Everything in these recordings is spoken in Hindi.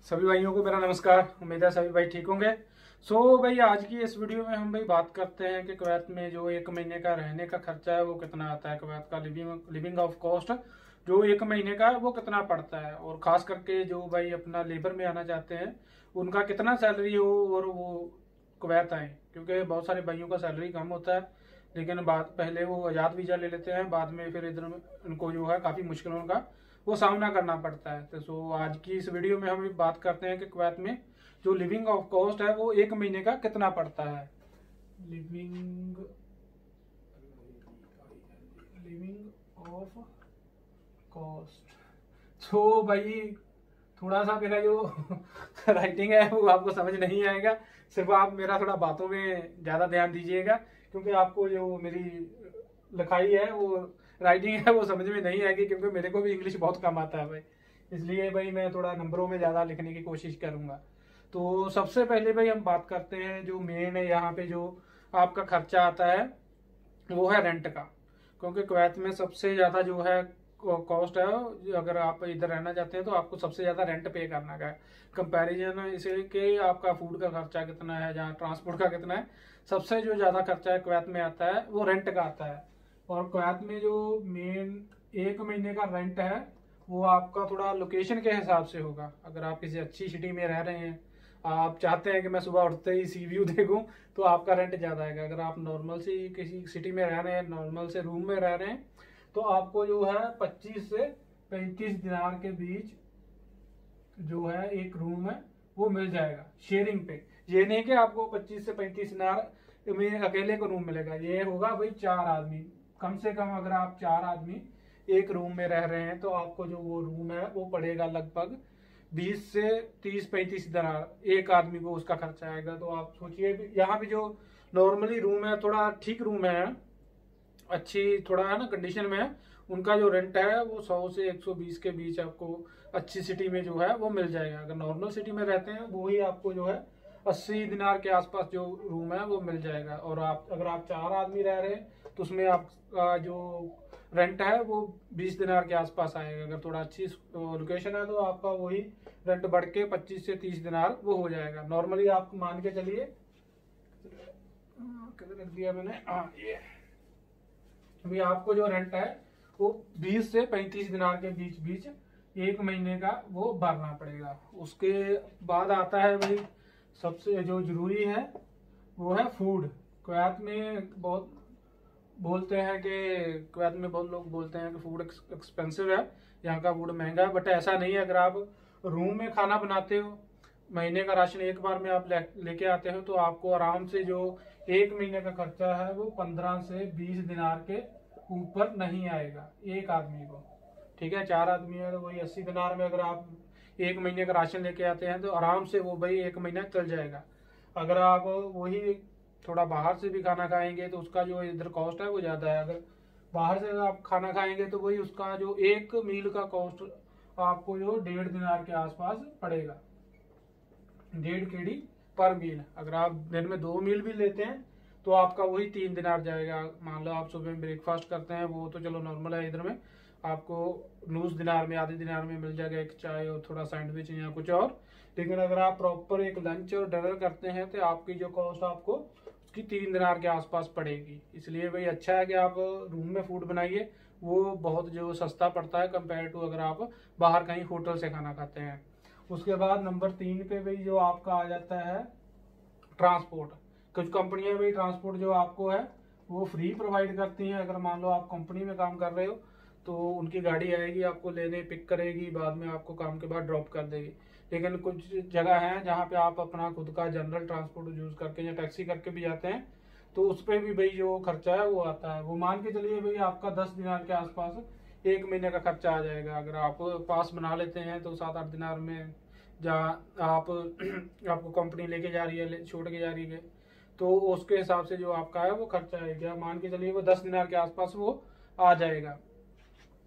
सभी भाइयों को मेरा नमस्कार। उम्मीद है सभी भाई ठीक होंगे। भाई आज की इस वीडियो में हम भाई बात करते हैं कि कुवैत में जो एक महीने का रहने का खर्चा है वो कितना आता है। कुवैत का लिविंग ऑफ कॉस्ट जो एक महीने का है वो कितना पड़ता है, और खास करके जो भाई अपना लेबर में आना चाहते हैं उनका कितना सैलरी हो और वो कुवैत आए, क्योंकि बहुत सारे भाइयों का सैलरी कम होता है लेकिन बाद पहले वो आज़ाद वीज़ा ले लेते हैं, बाद में फिर इधर उनको जो है काफ़ी मुश्किलों का वो सामना करना पड़ता है। तो आज की इस वीडियो में हम बात करते हैं कि कुवैत में जो लिविंग ऑफ कॉस्ट है वो एक महीने का कितना पड़ता है। Living living of cost. तो भाई थोड़ा सा मेरा जो राइटिंग है वो आपको समझ नहीं आएगा, सिर्फ आप मेरा थोड़ा बातों में ज़्यादा ध्यान दीजिएगा, क्योंकि आपको जो मेरी लिखाई है वो राइटिंग है वो समझ में नहीं आएगी, क्योंकि मेरे को भी इंग्लिश बहुत कम आता है भाई। इसलिए भाई मैं थोड़ा नंबरों में ज़्यादा लिखने की कोशिश करूँगा। तो सबसे पहले भाई हम बात करते हैं जो मेन है यहाँ पे जो आपका खर्चा आता है वो है रेंट का, क्योंकि कुवैत में सबसे ज़्यादा जो है कॉस्ट है। अगर आप इधर रहना चाहते हैं तो आपको सबसे ज़्यादा रेंट पे करना है। कंपैरिजन इसे कि आपका फूड का खर्चा कितना है, जहाँ ट्रांसपोर्ट का कितना है, सबसे जो ज़्यादा खर्चा है कुवैत में आता है वो रेंट का आता है। और कुवैत में जो मेन एक महीने का रेंट है वो आपका थोड़ा लोकेशन के हिसाब से होगा। अगर आप किसी अच्छी सिटी में रह रहे हैं, आप चाहते हैं कि मैं सुबह उठते ही सी व्यू देखूं, तो आपका रेंट ज़्यादा आएगा। अगर आप नॉर्मल सी किसी सिटी में रह रहे हैं, नॉर्मल से रूम में रह रहे हैं, तो आपको जो है 25 से 35 दिनार के बीच जो है एक रूम है वो मिल जाएगा शेयरिंग पे। ये नहीं कि आपको 25 से 35 दिनार में अकेले को रूम मिलेगा, ये होगा भाई 4 आदमी कम से कम। अगर आप 4 आदमी एक रूम में रह रहे हैं तो आपको जो वो रूम है वो पड़ेगा लगभग 20 से 30-35 दिनार एक आदमी को उसका खर्चा आएगा। तो आप सोचिए यहाँ भी जो नॉर्मली रूम है, थोड़ा ठीक रूम है, अच्छी थोड़ा है ना कंडीशन में है, उनका जो रेंट है वो 100 से 120 के बीच आपको अच्छी सिटी में जो है वो मिल जाएगा। अगर नॉर्मल सिटी में रहते हैं वो ही आपको जो है 80 दिनार के आसपास जो रूम है वो मिल जाएगा। और आप अगर आप 4 आदमी रह रहे हैं तो उसमें आपका जो रेंट है वो 20 दिनार के आसपास आएगा। अगर थोड़ा अच्छी लोकेशन है तो आपका वही रेंट बढ़ के 25 से 30 दिनार वो हो जाएगा। नॉर्मली आप मान के चलिए, किधर रख दिया मैंने, ये अभी आपको जो रेंट है वो 20 से 35 दिनार के बीच बीच एक महीने का वो भरना पड़ेगा। उसके बाद आता है भाई सबसे जो जरूरी है वो है फूड। कुवैत में बहुत बोलते हैं कि कुवैत में बहुत लोग बोलते हैं कि फूड एक्सपेंसिव है, यहाँ का फूड महंगा है, बट ऐसा नहीं है। अगर आप रूम में खाना बनाते हो, महीने का राशन एक बार में आप लेके आते हो, तो आपको आराम से जो एक महीने का खर्चा है वो 15 से 20 दिनार के ऊपर नहीं आएगा एक आदमी को। ठीक है, 4 आदमी है तो वही 80 दिनार में अगर आप एक महीने का राशन लेके आते हैं तो आराम से वो भाई एक महीना चल जाएगा। अगर आप वही थोड़ा बाहर से भी खाना खाएंगे तो उसका जो इधर कॉस्ट है वो ज़्यादा है। अगर बाहर से आप खाना खाएंगे तो वही उसका जो एक मील का कॉस्ट आपको जो 1.5 दिनार के आसपास पड़ेगा, 1.5 केडी पर मील। अगर आप दिन में 2 मील भी लेते हैं तो आपका वही 3 दिनार जाएगा। मान लो आप सुबह में ब्रेकफास्ट करते हैं, वो तो चलो नॉर्मल है, इधर में आपको नूस दिनार में, आधे दिनार में मिल जाएगा एक चाय और थोड़ा सैंडविच या कुछ और। लेकिन अगर आप प्रॉपर एक लंच और डिनर करते हैं तो आपकी जो कॉस्ट आपको उसकी 3 दिनार के आसपास पड़ेगी। इसलिए भाई अच्छा है कि आप रूम में फूड बनाइए, वो बहुत जो सस्ता पड़ता है कंपेयर टू अगर आप बाहर कहीं होटल से खाना खाते हैं। उसके बाद नंबर 3 पे भाई जो आपका आ जाता है ट्रांसपोर्ट। कुछ कंपनियां भाई ट्रांसपोर्ट जो आपको है वो फ्री प्रोवाइड करती हैं। अगर मान लो आप कंपनी में काम कर रहे हो तो उनकी गाड़ी आएगी, आपको लेने पिक करेगी, बाद में आपको काम के बाद ड्रॉप कर देगी। लेकिन कुछ जगह है जहाँ पे आप अपना खुद का जनरल ट्रांसपोर्ट यूज करके या टैक्सी करके भी जाते हैं, तो उस पर भी भाई जो खर्चा है वो आता है। वो मान के चलिए भाई आपका 10 दिनार के आसपास एक महीने का खर्चा आ जाएगा। अगर आप पास बना लेते हैं तो 7-8 दिनार में, जहाँ आप आपको कंपनी लेके जा रही है, छोड़ के जा रही है, तो उसके हिसाब से जो आपका है वो खर्चा आएगा। मान के चलिए वो 10 दिनार के आसपास वो आ जाएगा।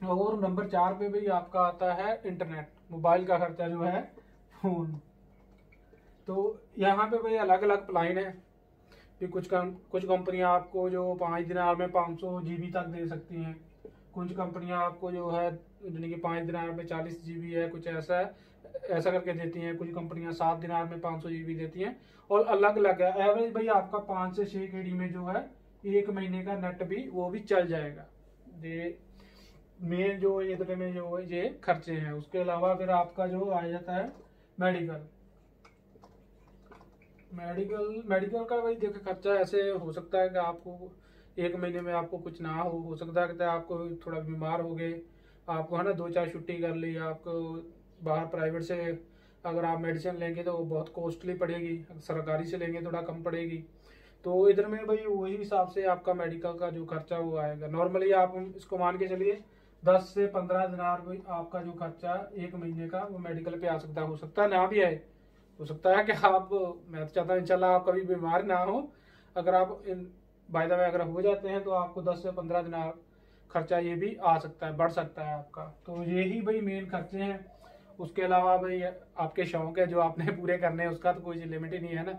और नंबर 4 पे भी आपका आता है इंटरनेट, मोबाइल का खर्चा जो है फोन। तो यहाँ पे भाई अलग अलग प्लान है कि कुछ कंपनियां आपको जो 5 दिनार में 500 जीबी तक दे सकती हैं, कुछ कंपनियां आपको जो है यानी कि 5 दिनार में 40 जीबी है, कुछ ऐसा है। ऐसा करके देती हैं, कुछ कंपनियां 7 दिनार में 500 जीबी देती हैं, और अलग अलग है। एवरेज भाई आपका 5 से 6 केडी में जो है 1 महीने का नेट भी वो भी चल जाएगा। ये मेन जो इधर में जो ये खर्चे हैं। उसके अलावा फिर आपका जो आ जाता है मेडिकल। मेडिकल का भाई देखो खर्चा ऐसे हो सकता है कि आपको 1 महीने में आपको कुछ ना हो सकता है कि आपको थोड़ा बीमार हो गए, आपको है ना 2-4 छुट्टी कर ली, आपको बाहर प्राइवेट से अगर आप मेडिसिन लेंगे तो वो बहुत कॉस्टली पड़ेगी, सरकारी से लेंगे थोड़ा कम पड़ेगी। तो इधर में भाई वही हिसाब से आपका मेडिकल का जो खर्चा वो आएगा। नॉर्मली आप इसको मान के चलिए 10 से 15 दिनार भाई आपका जो खर्चा 1 महीने का वो मेडिकल पे आ सकता है। हो सकता है ना भी आए, हो सकता है कि आप, मैं तो चाहता हूँ इंशाल्लाह आप कभी बीमार ना हो। अगर आप बाय द वे अगर हो जाते हैं तो आपको 10 से 15 दिनार खर्चा ये भी आ सकता है, बढ़ सकता है आपका। तो यही भाई मेन खर्चे हैं। उसके अलावा भाई आपके शौक है जो आपने पूरे करने हैं उसका तो कोई लिमिट ही नहीं है ना।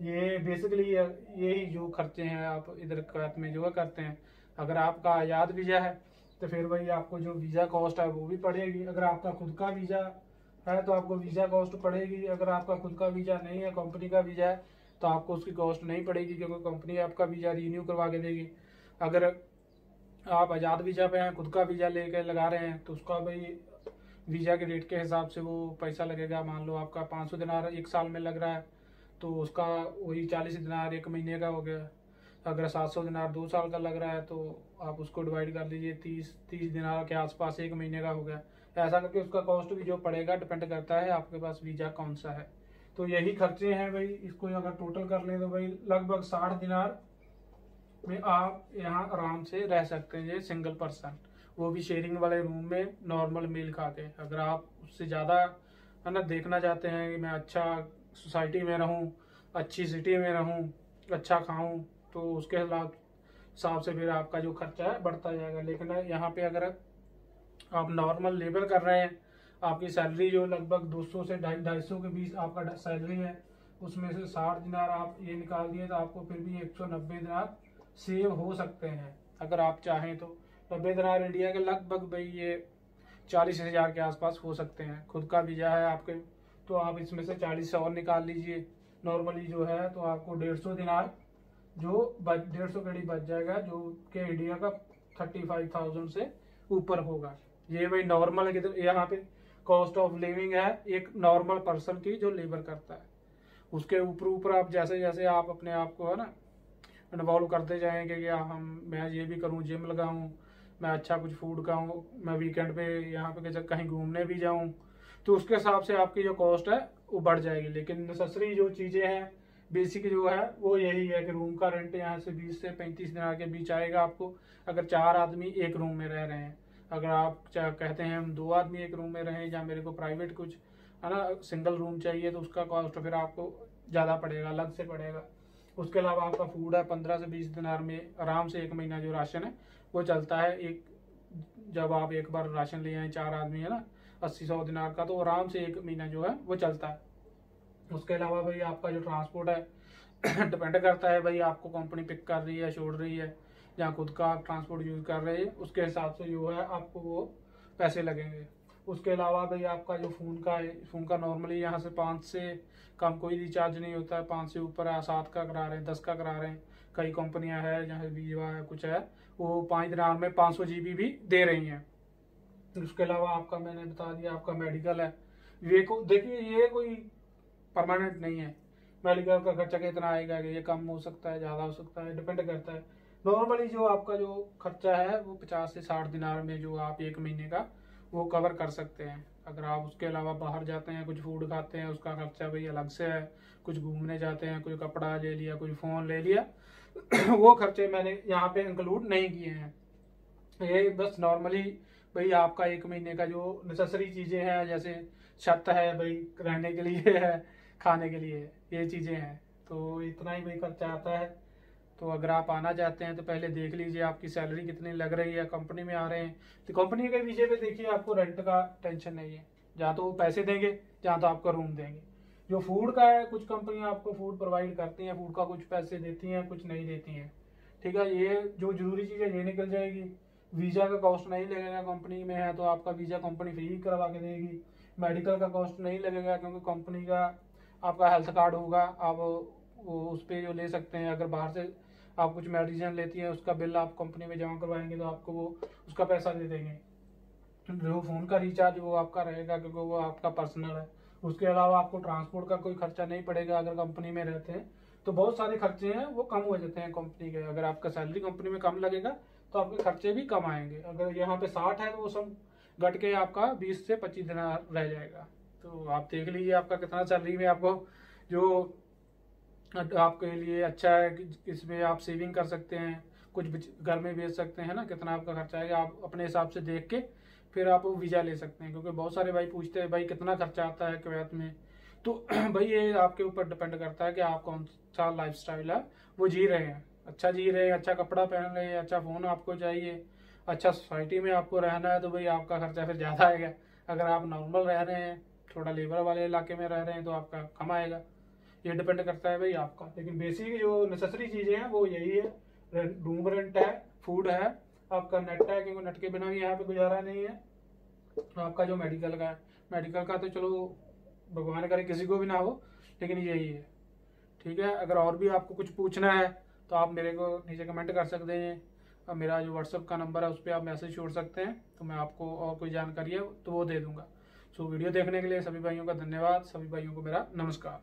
ये बेसिकली यही जो खर्चे हैं आप इधर कुवैत में जो करते हैं। अगर आपका आज़ाद वीज़ा है तो फिर भाई आपको जो वीज़ा कॉस्ट है वो भी पड़ेगी। अगर आपका खुद का वीज़ा है तो आपको वीज़ा कॉस्ट पड़ेगी। अगर आपका खुद का वीज़ा नहीं है, कंपनी का वीज़ा है, तो आपको उसकी कॉस्ट नहीं पड़ेगी, क्योंकि कंपनी आपका वीज़ा रिन्यू करवा के देगी। अगर आप आज़ाद वीज़ा पे हैं, खुद का वीज़ा लेके लगा रहे हैं, तो उसका भाई वीज़ा के रेट के हिसाब से वो पैसा लगेगा। मान लो आपका 500 दिनार 1 साल में लग रहा है तो उसका वही 40 दिनार 1 महीने का हो गया। अगर 700 दिनार 2 साल का लग रहा है तो आप उसको डिवाइड कर लीजिए, 30 दिनार के आसपास 1 महीने का हो गया। ऐसा करके उसका कॉस्ट भी जो पड़ेगा डिपेंड करता है आपके पास वीज़ा कौन सा है। तो यही खर्चे हैं भाई। इसको अगर टोटल कर लें तो भाई लगभग 60 दिनार में आप यहाँ आराम से रह सकते हैं, ये सिंगल पर्सन, वो भी शेयरिंग वाले रूम में नॉर्मल मील खा के। अगर आप उससे ज़्यादा है ना देखना चाहते हैं कि मैं अच्छा सोसाइटी में रहूं, अच्छी सिटी में रहूं, अच्छा खाऊं, तो उसके हिसाब से फिर आपका जो खर्चा है बढ़ता जाएगा। लेकिन यहाँ पे अगर आप नॉर्मल लेबर कर रहे हैं, आपकी सैलरी जो लगभग 200 से 250 के बीच आपका सैलरी है, उसमें से 60 दिनार आप ये निकाल दिए तो आपको फिर भी 190 दिनार सेव हो सकते हैं अगर आप चाहें तो। 90 दिनार इंडिया के लगभग भाई ये 40,000 के आसपास हो सकते हैं। खुद का वीज़ा है आपके तो आप इसमें से 40 और निकाल लीजिए। नॉर्मली जो है तो आपको 150 दिनार जो 150 कड़ी बच जाएगा, जो कि इंडिया का 35,000 से ऊपर होगा। ये भाई नॉर्मल है कि यहाँ पे कॉस्ट ऑफ लिविंग है एक नॉर्मल पर्सन की जो लेबर करता है। उसके ऊपर ऊपर आप जैसे जैसे आप अपने आप को है ना इन्वॉल्व करते जाएंगे कि मैं ये भी करूँ, जिम लगाऊं, मैं अच्छा कुछ फूड खाऊं, मैं वीकेंड पे यहाँ पे कहीं घूमने भी जाऊं, तो उसके हिसाब से आपकी जो कॉस्ट है वो बढ़ जाएगी। लेकिन नेसेसरी जो चीज़ें हैं, बेसिक जो है वो यही है कि रूम का रेंट यहाँ से 20 से 35 दिनार के बीच आएगा आपको, अगर 4 आदमी एक रूम में रह रहे हैं। अगर आप कहते हैं हम 2 आदमी एक रूम में रहें या मेरे को प्राइवेट कुछ है ना सिंगल रूम चाहिए, तो उसका कॉस्ट फिर आपको ज़्यादा पड़ेगा, अलग से पड़ेगा। उसके अलावा आपका फूड है 15 से 20 दिनार में आराम से 1 महीना जो राशन है वो चलता है। एक जब आप एक बार राशन ले आए 4 आदमी है ना 80-100 दिनार का, तो आराम से 1 महीना जो है वो चलता है। उसके अलावा भाई आपका जो ट्रांसपोर्ट है डिपेंड करता है भाई आपको कंपनी पिक कर रही है, छोड़ रही है, या खुद का आप ट्रांसपोर्ट यूज कर रहे हैं, उसके हिसाब से जो है आपको वो पैसे लगेंगे। उसके अलावा भाई आपका जो फ़ोन का है, फ़ोन का नॉर्मली यहाँ से 5 से कम कोई रिचार्ज नहीं होता है, 5 से ऊपर है 7 का करा रहे हैं, 10 का करा रहे हैं। कई कंपनियां है जहाँ वीवा है कुछ है वो 5 दिनार में 500 जीबी भी दे रही हैं। उसके अलावा आपका मैंने बता दिया आपका मेडिकल है। ये को देखिए ये कोई परमानेंट नहीं है, मेडिकल का खर्चा कितना आएगा, ये कम हो सकता है, ज़्यादा हो सकता है, डिपेंड करता है। नॉर्मली जो आपका जो खर्चा है वो 50 से 60 दिनार में जो आप 1 महीने का वो कवर कर सकते हैं। अगर आप उसके अलावा बाहर जाते हैं, कुछ फूड खाते हैं, उसका खर्चा भाई अलग से है। कुछ घूमने जाते हैं, कोई कपड़ा ले लिया, कोई फ़ोन ले लिया वो खर्चे मैंने यहाँ पे इंक्लूड नहीं किए हैं। ये बस नॉर्मली भाई आपका 1 महीने का जो नेसेसरी चीज़ें हैं, जैसे छत है भाई रहने के लिए है, खाने के लिए, ये चीज़ें हैं, तो इतना ही भाई खर्चा आता है। तो अगर आप आना चाहते हैं तो पहले देख लीजिए आपकी सैलरी कितनी लग रही है। कंपनी में आ रहे हैं तो कंपनी के विषय पे देखिए, आपको रेंट का टेंशन नहीं है, जहाँ तो वो पैसे देंगे जहाँ तो आपका रूम देंगे। जो फूड का है, कुछ कंपनियां आपको फूड प्रोवाइड करती हैं, फूड का कुछ पैसे देती हैं, कुछ नहीं देती हैं, ठीक है। ये जो जरूरी चीज़ है ये निकल जाएगी। वीज़ा का कॉस्ट नहीं लगेगा, कंपनी में है तो आपका वीज़ा कंपनी फ्री करवा के देगी। मेडिकल का कॉस्ट नहीं लगेगा, क्योंकि कंपनी का आपका हेल्थ कार्ड होगा, आप वो उस पर जो ले सकते हैं। अगर बाहर से आप कुछ मेडिसिन लेती हैं उसका बिल आप कंपनी में जमा करवाएंगे तो आपको वो उसका पैसा दे देंगे। जो फ़ोन का रिचार्ज वो आपका रहेगा, क्योंकि वो आपका पर्सनल है। उसके अलावा आपको ट्रांसपोर्ट का कोई खर्चा नहीं पड़ेगा अगर कंपनी में रहते हैं। तो बहुत सारे खर्चे हैं वो कम हो जाते हैं कंपनी के। अगर आपका सैलरी कंपनी में कम लगेगा तो आपके खर्चे भी कम आएंगे। अगर यहाँ पे 60 है तो वो सब घट के आपका 20 से 25 दिन रह जाएगा। तो आप देख लीजिए आपका कितना सैलरी में आपको जो आपके लिए अच्छा है कि इसमें आप सेविंग कर सकते हैं, कुछ घर में बेच सकते हैं ना, कितना आपका खर्चा आएगा आप अपने हिसाब से देख के फिर आप वीज़ा ले सकते हैं। क्योंकि बहुत सारे भाई पूछते हैं भाई कितना खर्चा आता है कुवैत में। तो भाई ये आपके ऊपर डिपेंड करता है कि आप कौन सा लाइफस्टाइल है वो जी रहे हैं। अच्छा जी रहे हैं, अच्छा कपड़ा पहन रहे हैं, अच्छा फ़ोन आपको चाहिए, अच्छा सोसाइटी में आपको रहना है, तो भाई आपका खर्चा फिर ज़्यादा आएगा। अगर आप नॉर्मल रह रहे हैं, थोड़ा लेबर वाले इलाके में रह रहे हैं, तो आपका कम आएगा। ये डिपेंड करता है भाई आपका। लेकिन बेसिक जो नेसेसरी चीज़ें हैं वो यही है, रूम रेंट है, फूड है, आपका नेट है, क्योंकि नेट के बिना भी यहाँ पे गुजारा नहीं है। आपका जो मेडिकल का है, मेडिकल का तो चलो भगवान करे किसी को भी ना हो, लेकिन यही है। ठीक है, अगर और भी आपको कुछ पूछना है तो आप मेरे को नीचे कमेंट कर सकते हैं। और मेरा जो व्हाट्सअप का नंबर है उस पर आप मैसेज छोड़ सकते हैं, तो मैं आपको और कोई जानकारी है तो वो दे दूंगा। सो वीडियो देखने के लिए सभी भाइयों का धन्यवाद, सभी भाइयों को मेरा नमस्कार।